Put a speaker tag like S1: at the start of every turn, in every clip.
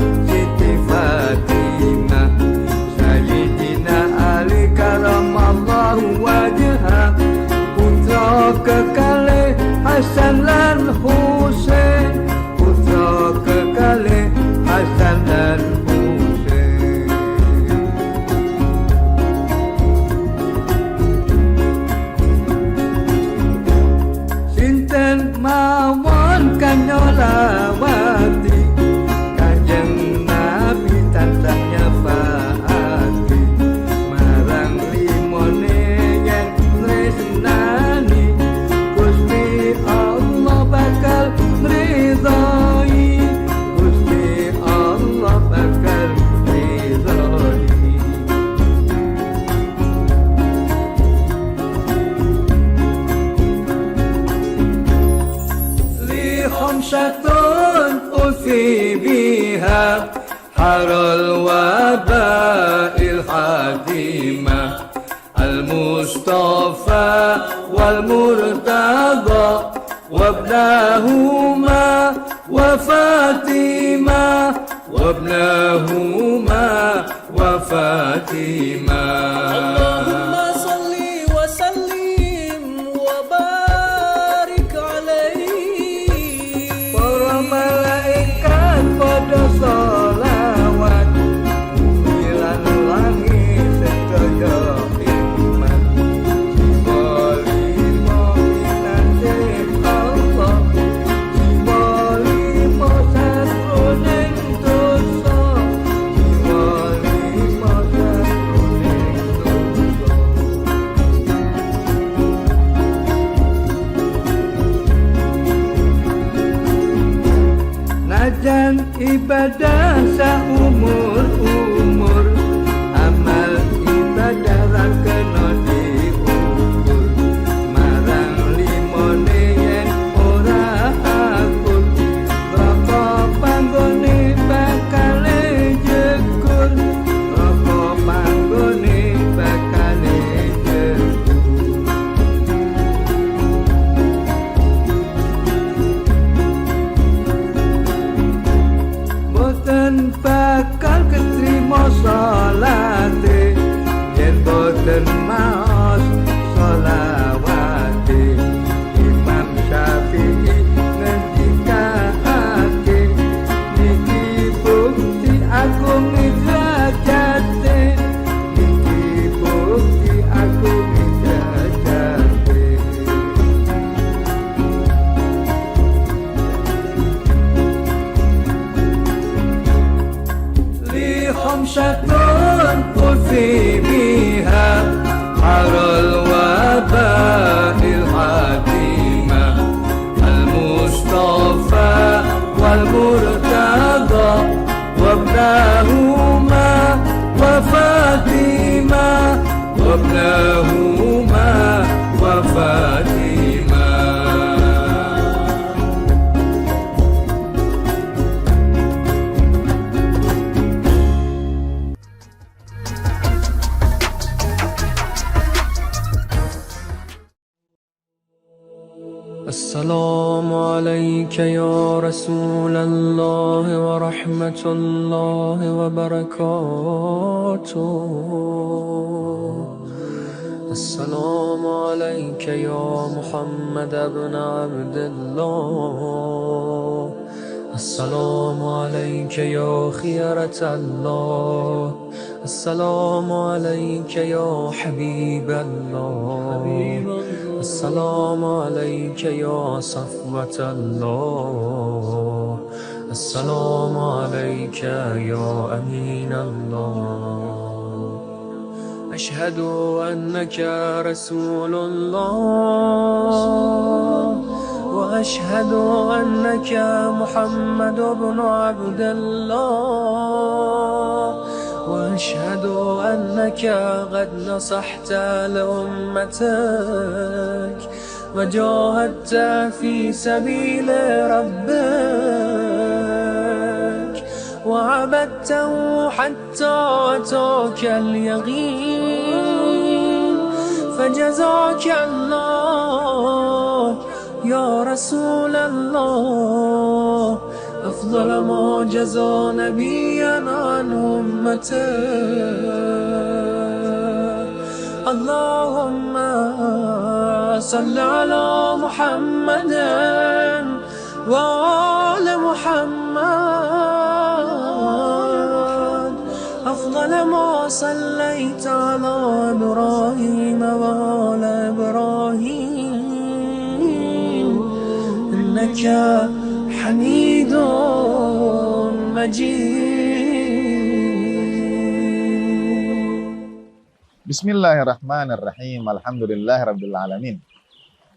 S1: Siti Fatimah, Sayyidina Ali karamallahu wajhah, putra kekalih Hasan lan Husain, putra kekalih Hasan lan Husain. Sinten mawon kang nyolawati Kanjeng Nabi tansah nyefaati marang limone yen tresnani, Gusti Allah bakal mridhoi, Gusti Allah bakal mridhoi. Li khamsatun ufi biha haral waba'il hadimah, al-Mustafa wal-Murtada wabnahuma wa Fatimah, wabnahuma wa Fatimah.
S2: Allahumma salli wa sallim wa barik alaihi.
S1: Para malaikat pada sholawat, bumi lan langit sedaya hikmat. Jiwa lima pinanjing Allah, jiwa lima sakroning dosa, jiwa lima sakroning dosa. Najan ibadah saumur-umur, amal ibadah ra kena diukur, marang limone yen ora akur, roko panggone bakale jekur, roko panggone bakale jekur. Boten bakal ketrima sholate yen boten maos sholawate. Imam Syafi'i ngendikake, niki bukti agung derajate, niki bukti agung derajate. Li khamsatun ufi biha haral waba'il hadimah, al-Mustafa wal-Murtada wabnahuma wa Fatimah, wabnahuma wa Fatimah.
S2: السلام عليك يا رسول الله ورحمة الله وبركاته. السلام عليك يا محمد بن عبد الله. السلام عليك يا خيرة الله. السلام عليك يا حبيب الله. السلام عليك يا صفوة الله. السلام عليك يا أمين الله. أشهد أنك رسول الله، وأشهد أنك محمد بن عبد الله، وأشهد أنك قد نصحت لأمتك وجاهدت في سبيل ربك وعبدته حتى أتاك اليقين. فجزاك الله يا رسول الله، أفضل ما جزى نبيا عن أمته اللهم صل على محمد وآل محمد أفضل ما صليت على إبراهيم وآل إبراهيم إنك حميد مجيد.
S3: Bismillahirrahmanirrahim. Alhamdulillahirabbil alamin.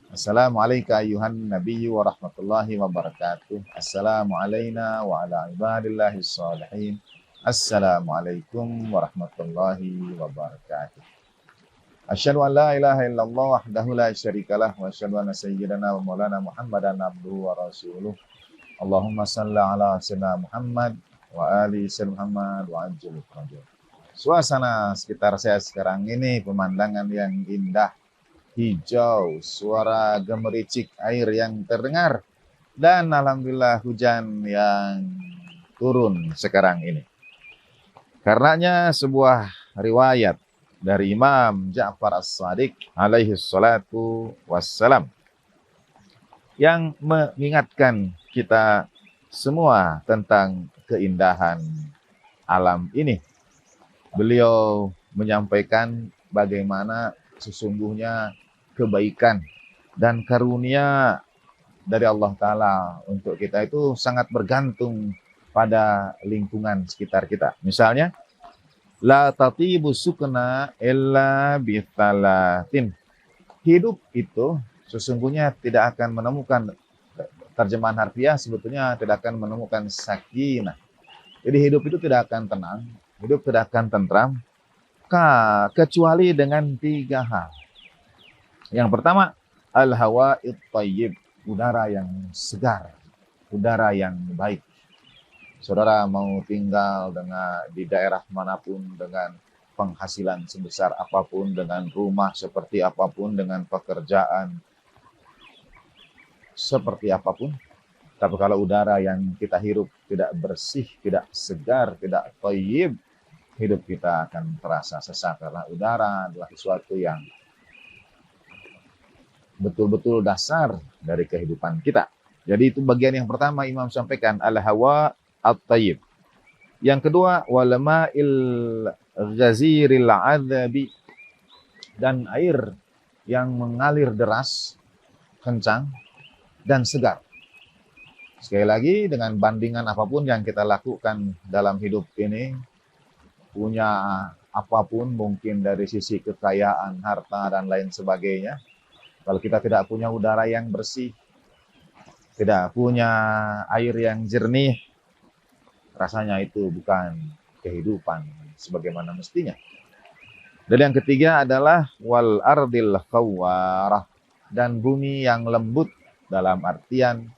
S3: Assalamualaikum ayuhan nabiyyu wa rahmatullahi wa barakatuh. Assalamu alayna wa ala ibadillahis shalihin. Assalamualaikum warahmatullahi wabarakatuh. Asyhadu an la ilaha illallah wahdahu la syarikalah wa asyhadu anna sayyidana wa maulana Muhammadan abduhu wa rasuluh. Allahumma shalli ala sayyidina Muhammad wa ali sayyidina Muhammad wa ajil fadil. Suasana sekitar saya sekarang ini pemandangan yang indah, hijau, suara gemericik air yang terdengar, dan alhamdulillah hujan yang turun sekarang ini. Karenanya sebuah riwayat dari Imam Ja'far As-Shadiq alaihi salatu wassalam yang mengingatkan kita semua tentang keindahan alam ini. Beliau menyampaikan bagaimana sesungguhnya kebaikan dan karunia dari Allah Ta'ala untuk kita itu sangat bergantung pada lingkungan sekitar kita. Misalnya, la tatibu sukna illa bitalatin. Hidup itu sesungguhnya tidak akan menemukan, terjemahan harfiah sebetulnya tidak akan menemukan sakinah. Jadi hidup itu tidak akan tenang, hidup tidak akan tentram, kecuali dengan 3 hal. Yang pertama, al-hawa'it thayyib, udara yang segar, udara yang baik. Saudara mau tinggal di daerah manapun, dengan penghasilan sebesar apapun, dengan rumah seperti apapun, dengan pekerjaan seperti apapun, tapi kalau udara yang kita hirup tidak bersih, tidak segar, tidak thayyib, hidup kita akan terasa sesak, karena udara adalah sesuatu yang betul-betul dasar dari kehidupan kita. Jadi itu bagian yang pertama Imam sampaikan, al-hawa at-tayyib. Yang kedua, walama'il ghaziril adzabi, dan air yang mengalir deras, kencang, dan segar. Sekali lagi, dengan bandingan apapun yang kita lakukan dalam hidup ini, punya apapun, mungkin dari sisi kekayaan, harta, dan lain sebagainya, kalau kita tidak punya udara yang bersih, tidak punya air yang jernih, rasanya itu bukan kehidupan sebagaimana mestinya. Dan yang ketiga adalah wal ardil khawwarah, dan bumi yang lembut, dalam artian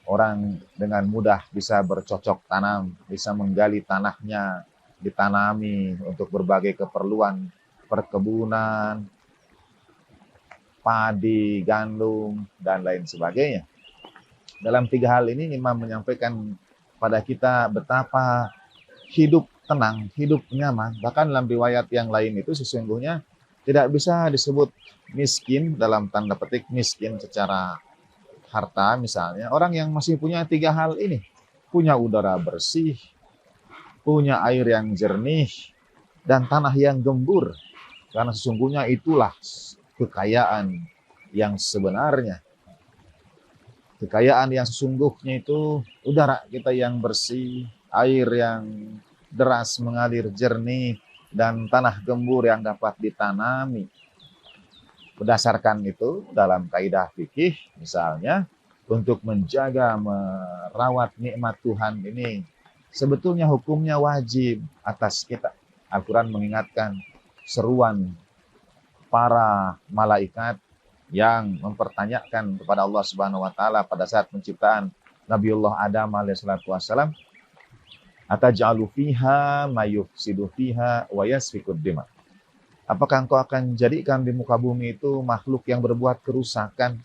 S3: orang dengan mudah bisa bercocok tanam, bisa menggali tanahnya, ditanami untuk berbagai keperluan perkebunan, padi, gandum, dan lain sebagainya. Dalam 3 hal ini Imam menyampaikan pada kita betapa hidup tenang, hidup nyaman. Bahkan dalam riwayat yang lain itu sesungguhnya tidak bisa disebut miskin, dalam tanda petik miskin secara harta misalnya. Orang yang masih punya 3 hal ini, punya udara bersih, punya air yang jernih, dan tanah yang gembur. Karena sesungguhnya itulah kekayaan yang sebenarnya. Kekayaan yang sesungguhnya itu udara kita yang bersih, air yang deras mengalir jernih, dan tanah gembur yang dapat ditanami. Berdasarkan itu, dalam kaidah fikih misalnya, untuk menjaga, merawat nikmat Tuhan ini, sebetulnya hukumnya wajib atas kita. Al-Quran mengingatkan seruan para malaikat yang mempertanyakan kepada Allah Subhanahu wa taala pada saat penciptaan Nabiullah Adam alaihissalatu wassalam, ataj'alu fiha mayufsidu fiha wa yasfikud dima. Apakah engkau akan jadikan di muka bumi itu makhluk yang berbuat kerusakan,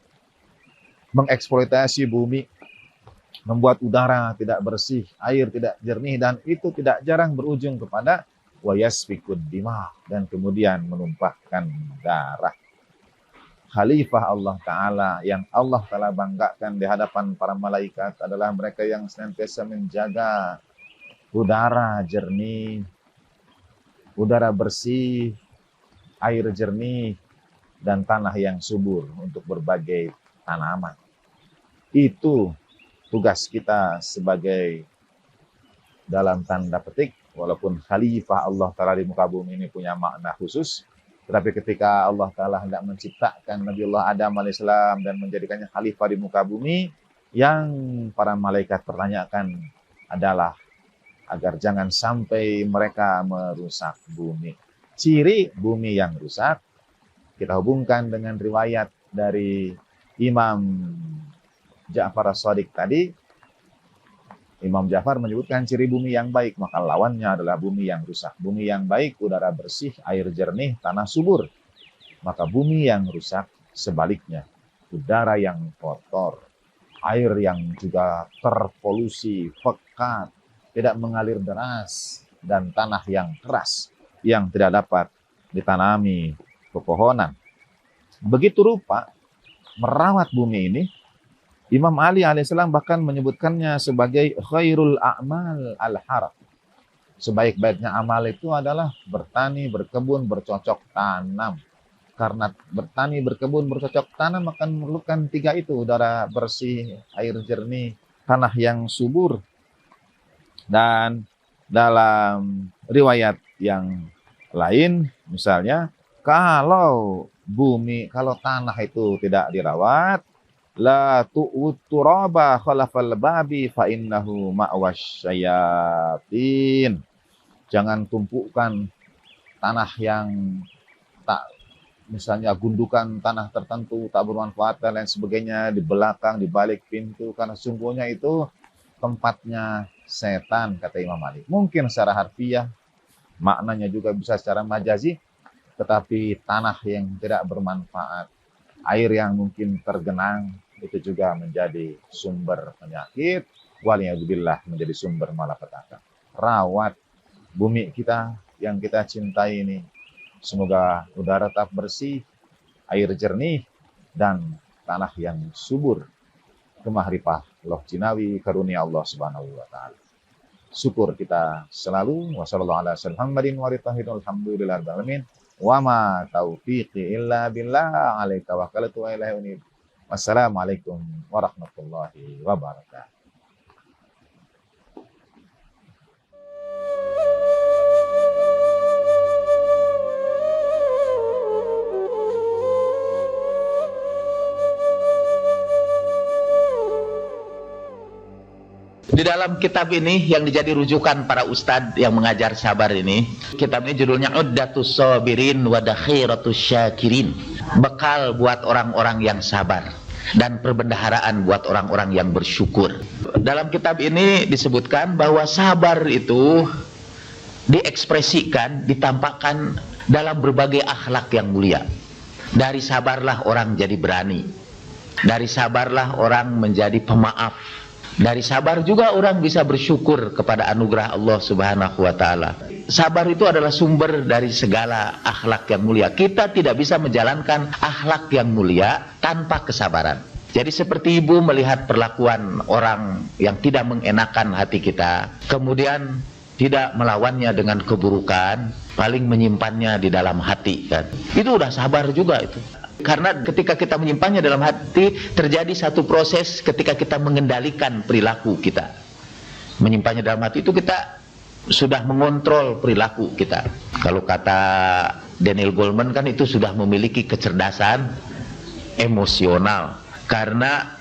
S3: mengeksploitasi bumi, membuat udara tidak bersih, air tidak jernih, dan itu tidak jarang berujung kepada wa yasfikud dima, dan kemudian menumpahkan darah. Khalifah Allah Ta'ala yang Allah Ta'ala banggakan di hadapan para malaikat adalah mereka yang senantiasa menjaga udara jernih, udara bersih, air jernih, dan tanah yang subur untuk berbagai tanaman. Itu tugas kita sebagai, dalam tanda petik, walaupun khalifah Allah Ta'ala di muka bumi ini punya makna khusus, tetapi ketika Allah Ta'ala hendak menciptakan Nabiullah Adam alaihissalam dan menjadikannya khalifah di muka bumi, yang para malaikat pertanyakan adalah agar jangan sampai mereka merusak bumi. Ciri bumi yang rusak, kita hubungkan dengan riwayat dari Imam Ja'far as-Shadiq tadi. Imam Ja'far menyebutkan ciri bumi yang baik, maka lawannya adalah bumi yang rusak. Bumi yang baik, udara bersih, air jernih, tanah subur. Maka bumi yang rusak sebaliknya, udara yang kotor, air yang juga terpolusi, pekat, tidak mengalir deras, dan tanah yang keras yang tidak dapat ditanami pepohonan. Begitu rupa merawat bumi ini, Imam Ali alaihissalam bahkan menyebutkannya sebagai khairul a'mal al-harf. Sebaik-baiknya amal itu adalah bertani, berkebun, bercocok tanam. Karena bertani, berkebun, bercocok tanam akan memerlukan tiga itu: udara bersih, air jernih, tanah yang subur. Dan dalam riwayat yang lain, misalnya, kalau tanah itu tidak dirawat, la tu'turaba khalafal babi fa innahu ma'wash syayatin. Jangan tumpukan tanah yang tak, misalnya gundukan tanah tertentu tak bermanfaat dan lain sebagainya di belakang, di balik pintu, karena sungguhnya itu tempatnya setan, kata Imam Ali. Mungkin secara harfiah, maknanya juga bisa secara majazi, tetapi tanah yang tidak bermanfaat, air yang mungkin tergenang, itu juga menjadi sumber penyakit, waliyadzubillah, menjadi sumber malapetaka. Rawat bumi kita yang kita cintai ini, semoga udara tetap bersih, air jernih, dan tanah yang subur. Kemahrifah loh jinawi karunia Allah Subhanahu wa Ta'ala. Syukur kita selalu. Wassalamualaikum warahmatullahi wabarakatuh. Wa ma taufiqi illa billah, alaihi tawakkaltu wa ilaihi unib. Wassalamualaikum warahmatullahi wabarakatuh.
S4: Di dalam kitab ini yang dijadi rujukan para ustadz yang mengajar sabar ini, kitab ini judulnya Uddatus Sabirin wa Dakhiratus Syakirin. Bekal buat orang-orang yang sabar dan perbendaharaan buat orang-orang yang bersyukur. Dalam kitab ini disebutkan bahwa sabar itu diekspresikan, ditampakkan dalam berbagai akhlak yang mulia. Dari sabarlah orang jadi berani. Dari sabarlah orang menjadi pemaaf. Dari sabar juga orang bisa bersyukur kepada anugerah Allah Subhanahu wa Ta'ala. Sabar itu adalah sumber dari segala akhlak yang mulia. Kita tidak bisa menjalankan akhlak yang mulia tanpa kesabaran. Jadi seperti ibu melihat perlakuan orang yang tidak mengenakan hati kita, kemudian tidak melawannya dengan keburukan, paling menyimpannya di dalam hati, kan? Itu udah sabar juga itu. Karena ketika kita menyimpannya dalam hati, terjadi satu proses ketika kita mengendalikan perilaku kita. Menyimpannya dalam hati itu kita sudah mengontrol perilaku kita. Kalau kata Daniel Goleman kan itu sudah memiliki kecerdasan emosional. Karena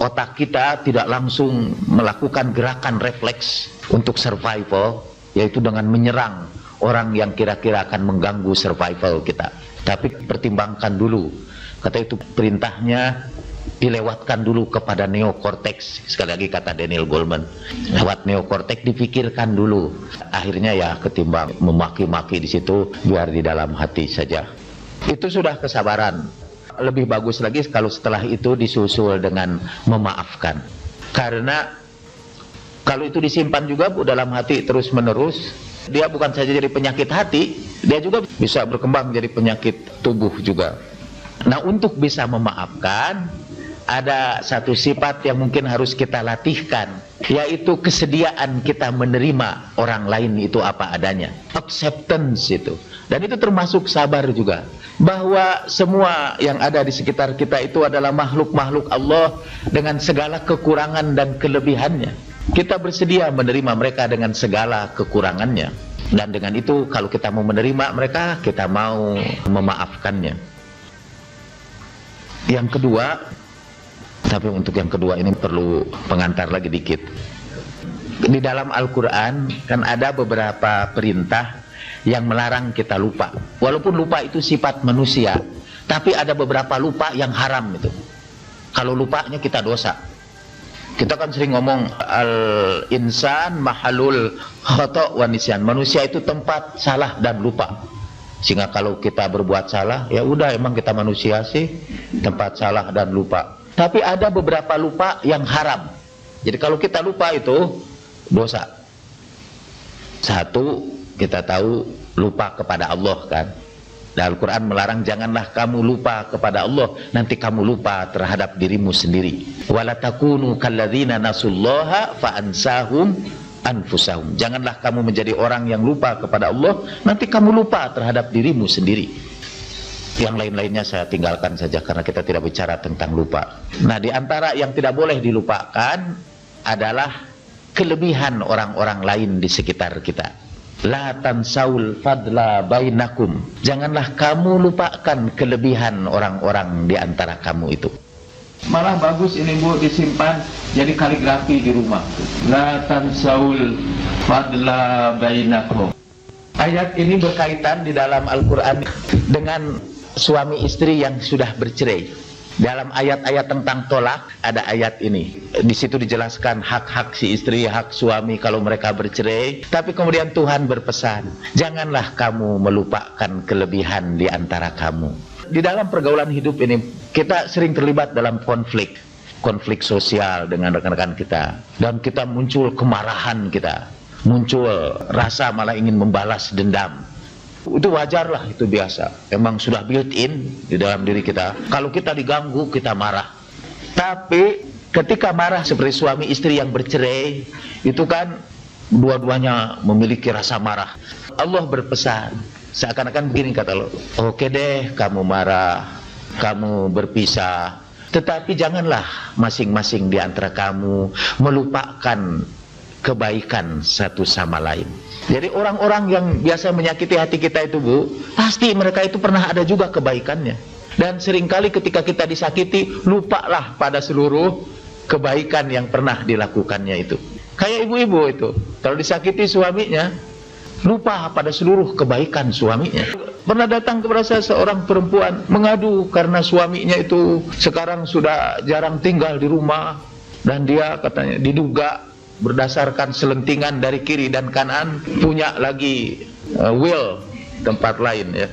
S4: otak kita tidak langsung melakukan gerakan refleks untuk survival, yaitu dengan menyerang orang yang kira-kira akan mengganggu survival kita. Tapi pertimbangkan dulu, kata itu perintahnya dilewatkan dulu kepada neokorteks. Sekali lagi kata Daniel Goleman, lewat neokorteks dipikirkan dulu. Akhirnya ya ketimbang memaki-maki di situ, biar di dalam hati saja. Itu sudah kesabaran. Lebih bagus lagi kalau setelah itu disusul dengan memaafkan. Karena kalau itu disimpan juga Bu dalam hati terus menerus, dia bukan saja jadi penyakit hati, dia juga bisa berkembang jadi penyakit tubuh juga. Nah, untuk bisa memaafkan, ada satu sifat yang mungkin harus kita latihkan, yaitu kesediaan kita menerima orang lain itu apa adanya. Acceptance itu. Dan itu termasuk sabar juga. Bahwa semua yang ada di sekitar kita itu adalah makhluk-makhluk Allah dengan segala kekurangan dan kelebihannya. Kita bersedia menerima mereka dengan segala kekurangannya. Dan dengan itu kalau kita mau menerima mereka, kita mau memaafkannya. Yang kedua, tapi untuk yang kedua ini perlu pengantar lagi dikit. Di dalam Al-Quran kan ada beberapa perintah yang melarang kita lupa. Walaupun lupa itu sifat manusia, tapi ada beberapa lupa yang haram itu. Kalau lupanya kita dosa. Kita kan sering ngomong al-insan mahalul khata' wa nisyan. Manusia itu tempat salah dan lupa. Sehingga kalau kita berbuat salah, ya udah emang kita manusia sih, tempat salah dan lupa. Tapi ada beberapa lupa yang haram. Jadi kalau kita lupa itu dosa. Satu, kita tahu lupa kepada Allah kan. Dan Al-Quran melarang janganlah kamu lupa kepada Allah, nanti kamu lupa terhadap dirimu sendiri. Wala takunu kalladzina nasullaha fa ansahum anfusahum. Janganlah kamu menjadi orang yang lupa kepada Allah, nanti kamu lupa terhadap dirimu sendiri. Yang lain-lainnya saya tinggalkan saja karena kita tidak bicara tentang lupa. Nah, di antara yang tidak boleh dilupakan adalah kelebihan orang-orang lain di sekitar kita. La tansaul fadla bainakum. Janganlah kamu lupakan kelebihan orang-orang di antara kamu itu. Malah bagus ini Bu disimpan jadi kaligrafi di rumah. La tansaul fadla bainakum. Ayat ini berkaitan di dalam Al-Quran dengan suami istri yang sudah bercerai. Dalam ayat-ayat tentang tolak ada ayat ini. Di situ dijelaskan hak-hak si istri, hak suami kalau mereka bercerai. Tapi kemudian Tuhan berpesan, janganlah kamu melupakan kelebihan di antara kamu. Di dalam pergaulan hidup ini kita sering terlibat dalam konflik sosial dengan rekan-rekan kita. Dan kita muncul kemarahan kita, muncul rasa malah ingin membalas dendam. Itu wajar lah, itu biasa. Emang sudah built in di dalam diri kita. Kalau kita diganggu, kita marah. Tapi ketika marah seperti suami istri yang bercerai, itu kan dua-duanya memiliki rasa marah. Allah berpesan, seakan-akan begini kata Allah, oke deh kamu marah, kamu berpisah, tetapi janganlah masing-masing di antara kamu melupakan kebaikan satu sama lain. Jadi orang-orang yang biasa menyakiti hati kita itu Bu, pasti mereka itu pernah ada juga kebaikannya. Dan seringkali ketika kita disakiti, lupalah pada seluruh kebaikan yang pernah dilakukannya itu. Kayak ibu-ibu itu, kalau disakiti suaminya, lupa pada seluruh kebaikan suaminya. Pernah datang kepada saya seorang perempuan mengadu karena suaminya itu sekarang sudah jarang tinggal di rumah. Dan dia katanya diduga berdasarkan selentingan dari kiri dan kanan punya lagi will tempat lain ya.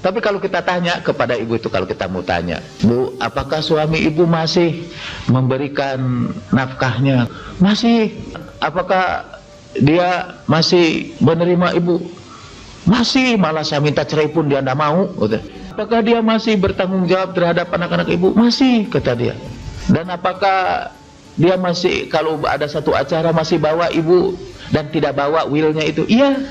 S4: Tapi kalau kita tanya kepada ibu itu, kalau kita mau tanya, Bu, apakah suami ibu masih memberikan nafkahnya? Masih. Apakah dia masih menerima ibu? Masih. Malah saya minta cerai pun dia tidak mau. Apakah dia masih bertanggung jawab terhadap anak-anak ibu? Masih, kata dia. Dan apakah dia masih kalau ada satu acara masih bawa ibu dan tidak bawa willnya itu? Iya,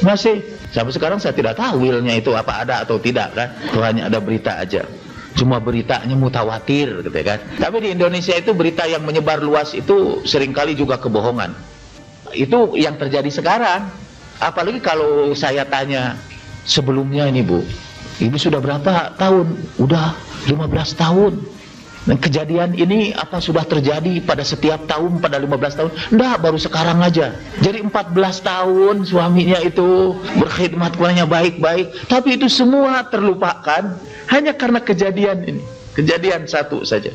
S4: masih. Sampai sekarang saya tidak tahu willnya itu apa ada atau tidak kan. Itu hanya ada berita aja. Cuma beritanya mutawatir gitu kan. Tapi di Indonesia itu berita yang menyebar luas itu seringkali juga kebohongan. Itu yang terjadi sekarang. Apalagi kalau saya tanya sebelumnya ini Bu, ibu sudah berapa tahun? Udah 15 tahun. Dan kejadian ini apa sudah terjadi pada setiap tahun pada 15 tahun? Enggak, baru sekarang aja. Jadi 14 tahun suaminya itu berkhidmat kepadanya baik-baik, tapi itu semua terlupakan hanya karena kejadian ini. Kejadian satu saja.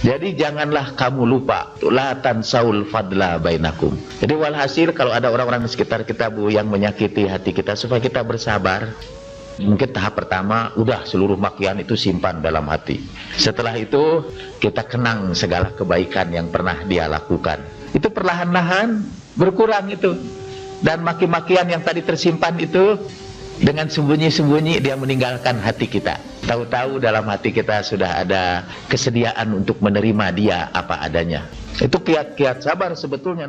S4: Jadi janganlah kamu lupa, la tansaul fadla bainakum. Jadi walhasil kalau ada orang-orang di sekitar kita Bu yang menyakiti hati kita, supaya kita bersabar. Mungkin tahap pertama udah seluruh makian itu simpan dalam hati. Setelah itu kita kenang segala kebaikan yang pernah dia lakukan. Itu perlahan-lahan berkurang itu. Dan maki-makian yang tadi tersimpan itu dengan sembunyi-sembunyi dia meninggalkan hati kita. Tahu-tahu dalam hati kita sudah ada kesediaan untuk menerima dia apa adanya. Itu kiat-kiat sabar sebetulnya.